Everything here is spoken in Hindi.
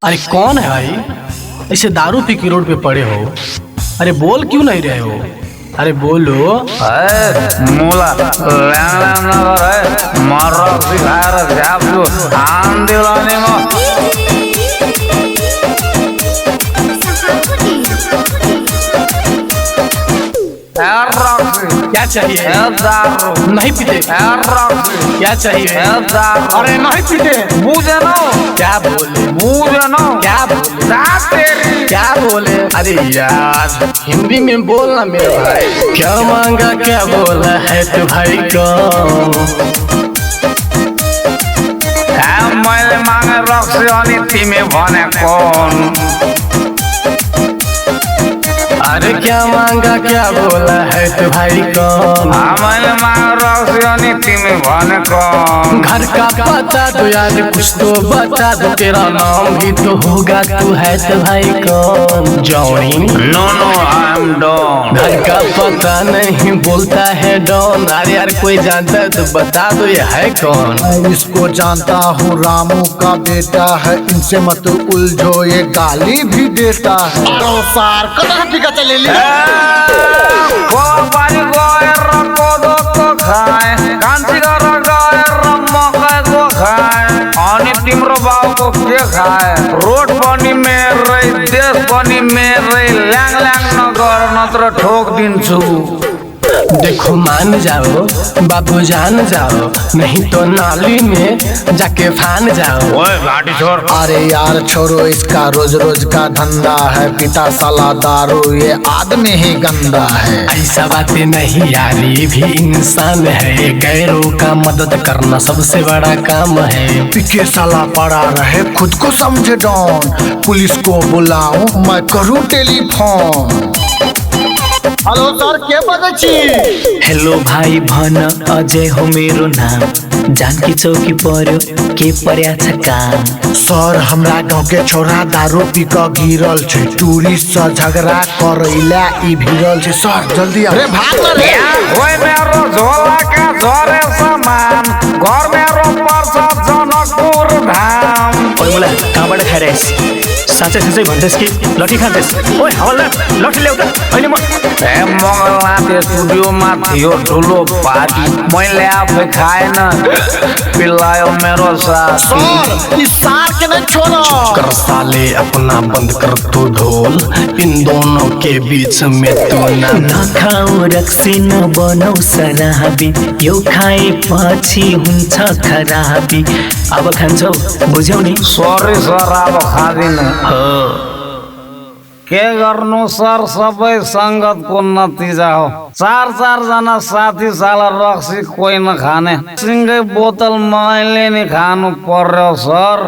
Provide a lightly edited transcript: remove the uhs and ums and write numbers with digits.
अरे कौन है भाई, ऐसे दारू पी के रोड पे पड़े हो? अरे बोल क्यों नहीं रहे हो? अरे बोलो। मूला नगर है मारो सिखार जाबू आंदोलन में क्या चाहिए? दारू नहीं पीते? क्या चाहिए? दारू अरे नहीं पीते। मुझे ना क्या बोले? मुझे ना क्या बोले? तेरी क्या बोले? अरे यार हिंदी में बोलना मेरे भाई। क्या मांगा क्या बोला है तू भाई कौन? मैले मागे रक्सी अनि तिमी भने कौन? अरे क्या मांगा क्या बोला है तू भाई कौन? मैले मागे रक्सी अनि तिमी भने कौन? घर का पता तो यार कुछ तो बता दो, तेरा नाम भी तो होगा, तू है तो भाई कौन? Johnny? No no I am Don. घर का पता नहीं बोलता है डॉन। अरे यार कोई जानता है तो बता दो ये है कौन? मैं इसको जानता हूँ, रामू का बेटा है, इनसे मत उलझो, ये गाली भी देता है। सार कटा चले ली तिम्रो बाउको के खाए? रोड पनि मेरै, देश पनि मेरै, ल्याङ ल्याङ नगर नत्र ठोक दिन्छु। देखो मान जाओ बाबू जान जाओ, नहीं तो नाली में जाके फान जाओ। ओए घाटी छोड़। अरे यार छोड़ो, इसका रोज रोज का धंधा है, पिता साला दारू, ये आदमी ही गंदा है। ऐसा बातें नहीं यार, ये भी इंसान है, गैरों का मदद करना सबसे बड़ा काम है। पिके साला पड़ा रहे, खुद को समझे डॉन, पुलिस को बुलाऊं मैं करूं टेलीफोन? हेलो सर, के बजे छी? हेलो भाई भन अजय हो मेरो नाम, जानकी चौकी पर्यो के पर्या छ काम? सर हमरा गाँव के छोरा दारू पी के गिरल छे, टूरिस्ट से झगड़ा करैला ई भिड़ल छे। सर जल्दी अरे भाग ना रे। ओए मेरो झोला का झरे सामान, घर मेरो पर्छ जनकपुर धाम। ओए मुला कहाँबाट खाइरहेस? साँच्चै साँच्चै भन्दैस् कि लट्ठी खाँदैस्? ओए हवलदार लट्ठी ल्याउ त, अहिले म मङ्गलनाथ स्टुडियोमा थियो ठुलो पार्टी, मैले आफै खाएन, पिलायो मेरो साथ। सर इस सार के नहीं छोड़ो। कर साले अपना बंद कर तू ढोल, इन दोनों के बीच में तू ना नखाऊ रक्सी नबनाऊ शराबी, यो खाए पछि हुन्छ खराबी। अब खान्छौ बुझ्यौ नि? सरी सर, अब खाँदिन। हो के गर्नु सर, सबै संगतको नतिजा हो। चार जना साथी साला रक्सी कोही नखाने, सिंगै बोतल मैले नि खानु पर्यो सर।